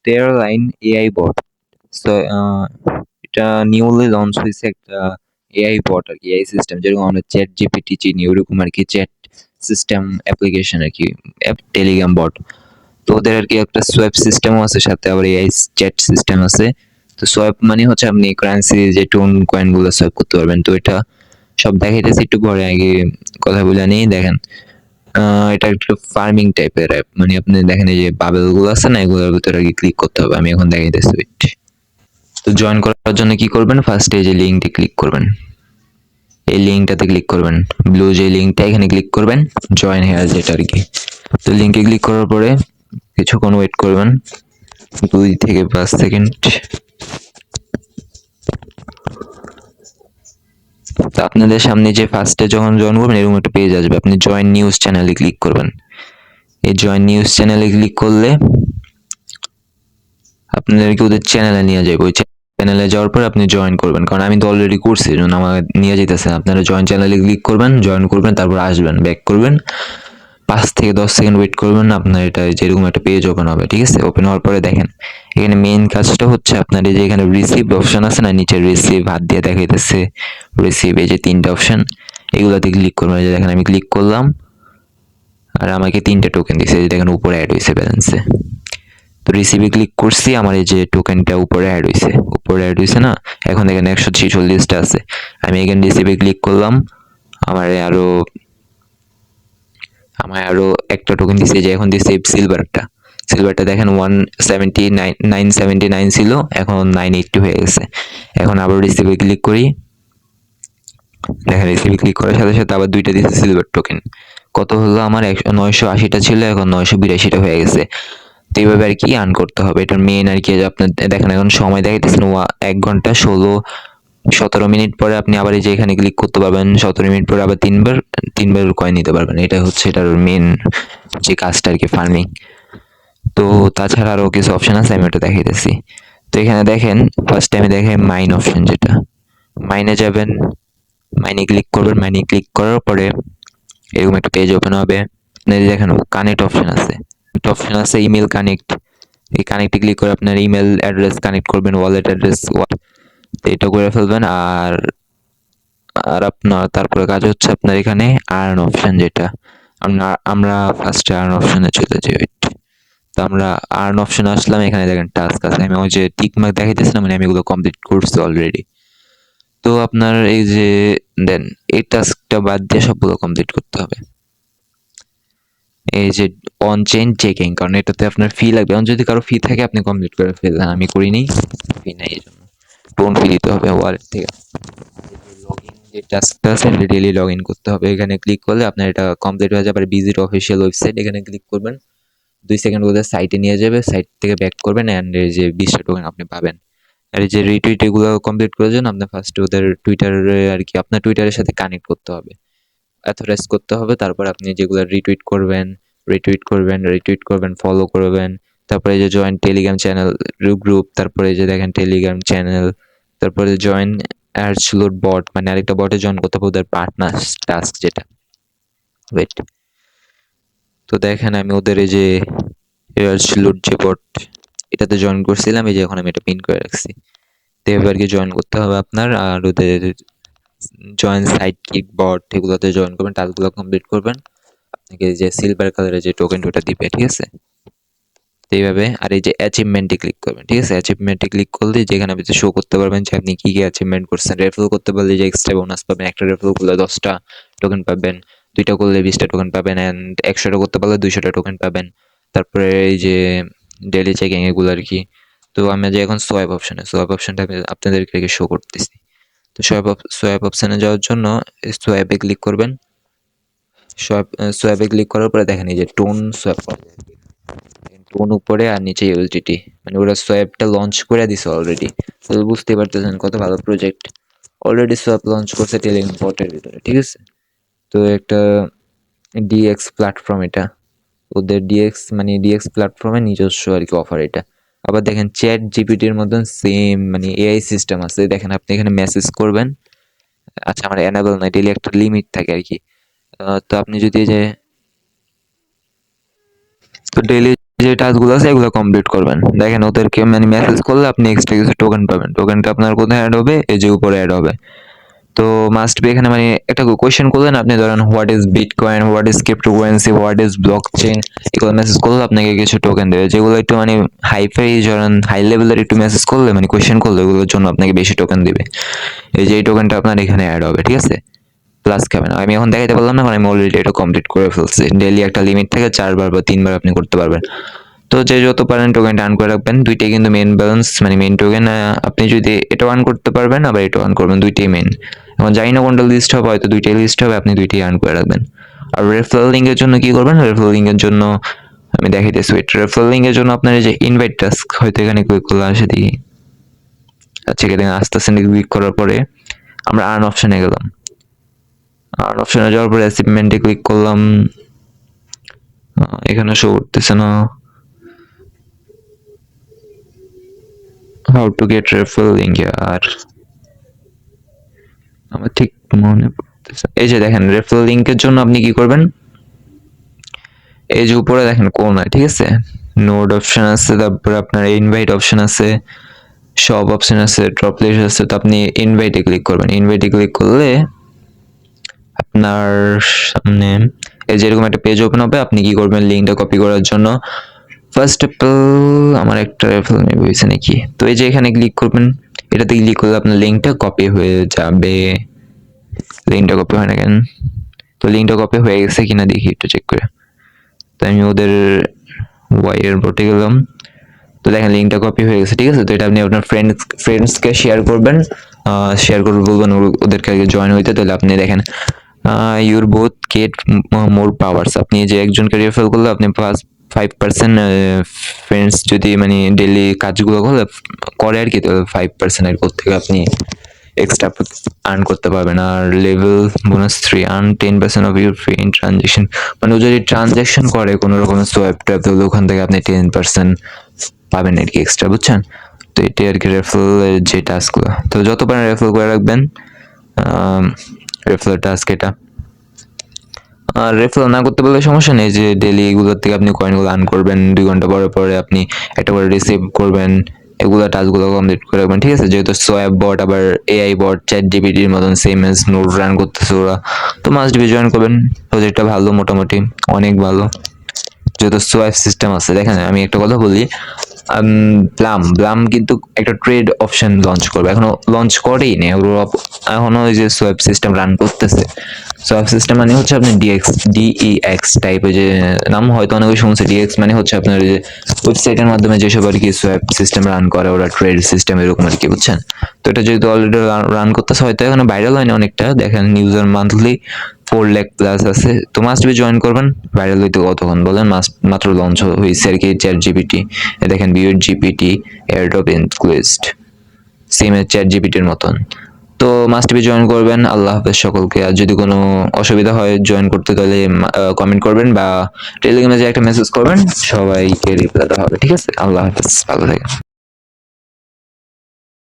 স্টেয়ারলাইন AI বট। So এটা newly launch হয়েছে একটা এআই বট আর কি, এআই সিস্টেম, যেরকম আমরা চ্যাট জিপিটি চিনি ওরকম আর কি, চ্যাট সিস্টেম অ্যাপ্লিকেশন আর কি, টেলিগ্রাম বট। তো ওদের আর কি একটা সোয়াপ সিস্টেমও আছে, সাথে আবার এআই চ্যাট সিস্টেম আছে। তো সোয়াপ মানে হচ্ছে আপনি কারেন্সি যে টোন কয়েন গুলো সোয়াপ করতে পারবেন। তো এটা সব দেখাইতেছি একটু পরে, আগে কথা বলে নেই। দেখেন এটা একটু ফার্মিং টাইপের অ্যাপ, মানে আপনি দেখেন এই যে বাবেল গুলো আছে না, এগুলোর ভিতরে আর কি ক্লিক করতে হবে। আমি এখন দেখাইতেছি। তো জয়েন করার জন্য কি করবেন, ফার্স্ট এই যে লিঙ্কটি ক্লিক করবেন, এই লিঙ্কটাতে ক্লিক করবেন, ব্লু যে লিঙ্কটা এখানে ক্লিক করবেন, জয়েন হেয়ার যেটা আর কি। তো লিঙ্কে ক্লিক করার পরে কিছুক্ষণ ওয়েট করবেন, 2 থেকে 5 সেকেন্ড। তো আপনাদের সামনে যে ফার্স্টে যখন জয়েন করবেন এরকম একটা পেজ আসবে, আপনি জয়েন নিউজ চ্যানেলে ক্লিক করবেন। এই জয়েন নিউজ চ্যানেলে ক্লিক করলে আপনাদেরকে ওদের চ্যানেলে নিয়ে যাবে। ওই চ্যানেলে যাওয়ার পর আপনি জয়েন করবেন, কারণ আমি তো অলরেডি করছি, এই জন্য আমার নিয়ে যেতেছে। আপনারা জয়েন চ্যানেলে ক্লিক করবেন, জয়েন করবেন, তারপর আসবেন, ব্যাক করবেন, 5 থেকে 10 সেকেন্ড ওয়েট করবেন, আপনার এটা যেরকম একটা পেজ ওপেন হবে। ঠিক আছে, ওপেন হওয়ার পরে দেখেন এখানে মেইন কাজটা হচ্ছে আপনার এই যে এখানে রিসিভ অপশন আছে না, নিচে রিসিভ হাত দিয়ে দেখাইতেছে রিসিভ, এই যে 3টা অপশন, এগুলোতে ক্লিক করবেন। এই যে দেখেন আমি ক্লিক করলাম আর আমাকে 3টা টোকেন দিছে, এই যে দেখেন উপরে অ্যাড হয়েছে ব্যালেন্সে। তো রিসিভে ক্লিক করছি, আমার এই যে টোকেনটা উপরে অ্যাড হয়েছে না, এখন দেখেন 146টা আছে। আমি এখানে রিসিভে ক্লিক করলাম, আমার আরো একটা টোকেন দিছে, যে এখন দিছে সিলভারটা দেখেন 979 ছিল, এখন 980 হয়ে গেছে। এখন আবার রিসিভে ক্লিক করি, দেখেন রিসিভে ক্লিক করার সাথে সাথে আবার 2টা দিছে সিলভার টোকেন। কত হলো আমার, 980টা ছিল, এখন 982টা হয়ে গেছে। তো এইভাবে আর কি আর্ন করতে হবে। এটার মেইন আর কি, আপনার দেখেন এখন সময় দেখাইতেছেন 1 ঘন্টা 17 মিনিট পরে আপনি আবার এই যে এখানে ক্লিক করতে পারবেন, 17 মিনিট পরে আবার তিনবার কয়েন নিতে পারবেন। এটা হচ্ছে এটার মেইন যে কাজটা আর কি, ফার্মিং। তো তাছাড়া আরও কিছু অপশন আছে, আমি ওটা দেখাইতেছি। তো এখানে দেখেন ফার্স্ট টাইমে দেখে মাইন অপশন, যেটা মাইনে যাবেন, মাইনে ক্লিক করবেন। মাইনে ক্লিক করার পরে এরকম একটা পেজ ওপেন হবে। দেখেন কানেক্ট অপশন আছে, ইমেল কানেক্ট। এই কানেক্টে ক্লিক করে আপনার ইমেল অ্যাড্রেস কানেক্ট করবেন, ওয়ালেট অ্যাড্রেস, এটা করে ফেলবেন। আর আর আপনার তারপরে কাজ হচ্ছে আপনার এখানে আর্ন অপশন, যেটা আমরা ফার্স্টে আর্ন অপশনে চলে যাই। তো আমরা আর্ন অপশনে আসলাম, এখানে দেখেন টাস্ক আছে, আমি ওই যে টিক মার্ক দেখাইতেছিলাম, মানে আমি এগুলো কমপ্লিট করছি অলরেডি। তো আপনার এই যে দেন এই টাস্কটা বাদ দিয়ে সবগুলো কমপ্লিট করতে হবে। এই যে অন চেইন চেকিং, কারণ এটাতে আপনার ফি লাগবে। যদি কারো ফি থাকে আপনি কমপ্লিট করে ফেললেন, আমি করিনি, ফি নাই, এই জন্য টোন ফি দিতে হবে ওয়ালেট থেকে। যে টাস্কটা আছে এটা ডেইলি লগ ইন করতে হবে। এখানে ক্লিক করলে আপনার এটা কমপ্লিট হয়ে যাবে। ভিজিট অফিসিয়াল ওয়েবসাইট, এখানে ক্লিক করবেন, 2 সেকেন্ড ওদের সাইটে নিয়ে যাবে, সাইট থেকে ব্যাক করবেন, অ্যান্ড এই যে 20টা টোকেন আপনি পাবেন। আর এই যে রিটুইট এগুলো কমপ্লিট করার জন্য আপনার ফার্স্টে ওদের টুইটারে আর কি, আপনার টুইটারের সাথে কানেক্ট করতে হবে, অথরাইজ করতে হবে। তারপর আপনি যেগুলো রিটুইট করবেন, ফলো করবেন। তারপরে যে জয়েন টেলিগ্রাম চ্যানেল গ্রুপ, তারপরে যে দেখেন টেলিগ্রাম চ্যানেল, তারপরে জয়েন অ্যাডসলুট বট, মানে আরেকটা বটে জয়েন করতে হবে, ওদের পার্টনার টাস্ক যেটা। ওয়েট, তো দেখেন আমি ওদের এই যে অ্যাডসলুট যে বট, এটাতে জয়েন করছিলাম, এই যে এখন আমি এটা পিন করে রাখছি। তো এবার কি জয়েন করতে হবে আপনার, আর ওদের জয়েন সাইট কিক বট এগুলোতে জয়েন করবেন, টাস্কগুলো কমপ্লিট করবেন, আপনাকে যে সিলভার কালারের যে টোকেন ওটা দিবে। ঠিক আছে, তো এইভাবে। আর এই যে অ্যাচিভমেন্টে ক্লিক করবেন। ঠিক আছে, অ্যাচিভমেন্টে ক্লিক করলে যেখানে আপনি শো করতে পারবেন যে আপনি কি অ্যাচিভমেন্ট করছেন। রেফার করতে পারলে যে এক্সট্রা বোনাস পাবেন, একটা রেফার করলে 10টা টোকেন পাবেন, 2টা করলে 20টা টোকেন পাবেন, অ্যান্ড 100টা করতে পারলে 200টা টোকেন পাবেন। তারপরে এই যে ডেইলি চেকিং এগুলো আর কি। তো আমি যে এখন সোয়াইপ অপশনটা আমি আপনাদেরকে শো করতেছি। তো সোয়াইপ অপশনে যাওয়ার জন্য সোয়াইপে ক্লিক করবেন। সোয়াইপে ক্লিক করার পরে দেখেন এই যে টোন সোয়াইপ করা যায়, টোন উপরে আর নিচে ইউএসডিটি, মানে ওরা সোয়াইপটা লঞ্চ করে দিছে অলরেডি। তো বুঝতে পারতেছেন কত ভালো প্রজেক্ট, অলরেডি সোয়াইপ লঞ্চ করছে টেলিগ্রাম বটের ভিতরে। ঠিক আছে, তো একটা ডিএক্স প্ল্যাটফর্ম, এটা ওদের ডিএক্স প্ল্যাটফর্মের নিজস্ব আর কি অফার এটা। আবার দেখেন চ্যাট জিপিটির মতন সেম মানে এআই সিস্টেম আছে। দেখেন আপনি এখানে মেসেজ করবেন, আচ্ছা আমার এনাবেল নাই, ডেইলি একটা লিমিট থাকে আর কি। তো আপনি যদি যে তো ডেইলি যে টাস্কগুলো আছে এগুলো কমপ্লিট করবেন। দেখেন ওদেরকে মানে মেসেজ করলে আপনি এক্সট্রা কিছু টোকেন পাবেন। টোকেনটা আপনার কোথায় অ্যাড হবে? এই যে উপরে অ্যাড হবে। তো মাস্ট বি এখানে মানে একটা কোয়েশ্চেন করলেন আপনি, ধরেন what is bitcoin, what is cryptocurrency, what is blockchain, এগুলো মেসেজ করলে আপনাকে কিছু টোকেন দেবে। যেগুলো একটু মানে হাই ধরেন হাই লেভেলের একটু মেসেজ করলে মানে কোয়েশ্চেন করলে ওগুলোর জন্য আপনাকে বেশি টোকেন দিবে। এই যে এই টোকেনটা আপনার এখানে অ্যাড হবে, ঠিক আছে? প্লাস খাবেন। আমি এখন দেখাইতে পারলাম না কারণ আমি অলরেডি এটা কমপ্লিট করে ফেলছি। ডেইলি একটা লিমিট থেকে 4 বার বা 3 বার আপনি করতে পারবেন। তো যে যত পারেন টোকেনটা আর্ন করে রাখবেন। দুইটাই কিন্তু মেইন ব্যালেন্স মানে মেইন টোকেন। আপনি যদি এটা আর্ন করতে পারবেন আবার এটা আর্ন করবেন, দুইটাই মেইন। এখন জানি না কোনটা লিস্ট হবে, হয়তো দুইটাই লিস্ট হবে, আপনি দুইটাই আর্ন করে রাখবেন। আর রেফারেল লিঙ্কের জন্য কি করবেন? রেফারেল লিঙ্কের জন্য আমি দেখাইতেছি। ওয়েট, রেফারেল লিঙ্কের জন্য আপনার এই যে ইনভাইট টাস্ক, হয়তো এখানে ক্লিক করলে আসে দেখি। আচ্ছা, এখানে আস্তে আস্তে ক্লিক করার পরে আমরা আর্ন অপশনে গেলাম। আর্ন অপশনে যাওয়ার পরে অ্যাচিভমেন্টে ক্লিক করলাম। এখানে শো করতেছে না। How to get referral link, আর আমার ঠিক মনে পড়তেছে। এই যে দেখেন রেফারেল লিঙ্কের জন্য আপনি কি করবেন? এই যে উপরে দেখেন কোনায়, ঠিক আছে, নোড অপশন আছে, তারপরে আপনার ইনভাইট অপশন আছে, সব অপশন আছে, ড্রপ লিস্ট আছে। তো আপনি ইনভাইটে ক্লিক করবেন। ইনভাইটে ক্লিক করলে আপনার সামনে এই যে এরকম একটা পেজ ওপেন হবে। আপনি কি করবেন? লিঙ্কটা কপি করার জন্য ফার্স্ট অফ অল আমার একটা রেফারেল মেবি হয়েছে নাকি, তো এই যে এখানে ক্লিক করবেন। এটাতে ক্লিক করলে আপনার লিঙ্কটা কপি হয়ে যাবে। লিঙ্কটা কপি হয় না কেন? তো লিঙ্কটা কপি হয়ে গেছে কিনা দেখি একটু চেক করে। তো আমি ওদের ওয়াই এর বোর্ডে গেলাম। তো দেখেন লিঙ্কটা কপি হয়ে গেছে, ঠিক আছে? তো এটা আপনি আপনার ফ্রেন্ডসকে শেয়ার করবেন। শেয়ার করবে বলবেন ওদেরকে আগে জয়েন হইতে। তাহলে আপনি দেখেন your both get more powers. আপনি যে একজনকে রেফার করলে আপনি 5% ফ্রেন্ডস যদি মানে ডেইলি কাজগুলো করে আর কি, তাহলে 5% এর থেকে আপনি এক্সট্রা আর্ন করতে পারবেন। আর level bonus 3 earn 10% of your friend transaction. মানে ও যদি ট্রানজেকশন করে কোনো রকমের সোয়াইপ ট্যাপ, তাহলে ওখান থেকে আপনি 10% পাবেন আর কি এক্সট্রা, বুঝছেন? তো এটাই আর কি রেফারেলের যে টাস্কগুলো। তো যত পারেন রেফারেল করে রাখবেন। রেফারেল টাস্ক এটা। আর রেফারেল না করতে পারলে সমস্যা নেই, যে ডেইলি এগুলোর থেকে আপনি কয়েনগুলো আর্ন করবেন। 2 ঘন্টা পরে পরে আপনি একটা করে রিসিভ করবেন। এগুলো টাস্কগুলো কমপ্লিট করে রাখবেন, ঠিক আছে? যেহেতু সোয়াপ বট আবার এআই বট চ্যাট জিপিটির মতন সেম এজ নোড রান করতেছে ওরা, তো মাস্ট বি জয়েন করবেন। প্রজেক্টটা ভালো, মোটামুটি অনেক ভালো, যেহেতু সোয়াইপ সিস্টেম আছে। দেখেন আমি একটা কথা বলি, ব্লাম কিন্তু একটা ট্রেড অপশন লঞ্চ করবে, এখনো লঞ্চ করেই নেই। এখনো ওই যে সোয়াইপ সিস্টেম রান করতেছে। সোয়াইপ সিস্টেম মানে হচ্ছে আপনি ডিইএক্স টাইপের যে নাম হয়তো অনেকে শুনছে। ডিএক্স মানে হচ্ছে আপনার যে ওয়েবসাইটের মাধ্যমে যেসব আর কি সোয়াইপ সিস্টেম রান করে ওরা, ট্রেড সিস্টেম এরকম আর কি, বুঝছেন? তো এটা যেহেতু অলরেডি রান করতেছে, হয়তো এখনো ভাইরাল হয়নি অনেকটা। দেখেন ইউজার মান্থলি 4 লাখ প্লাস আছে। তো মাস্ট বি জয়েন করবেন। ভাইরাল হইতে কতক্ষণ বলেন? মাত্র লঞ্চ হয়েছে আর কি চ্যাট জিপিটি। দেখেন বিউড জিপিটি এয়ারড্রপ ইনক্লুজড, সেম চ্যাট জিপিটির মতন। তো মাস্ট বি জয়েন করবেন। আল্লাহ হাফেজ সকলকে। আর যদি কোনো অসুবিধা হয় জয়েন করতে, তাহলে কমেন্ট করবেন বা টেলিগ্রামে যে একটা মেসেজ করবেন, সবাইকে রিপ্লাই দেওয়া হবে, ঠিক আছে? আল্লাহ হাফেজ, ভালো থাকেন।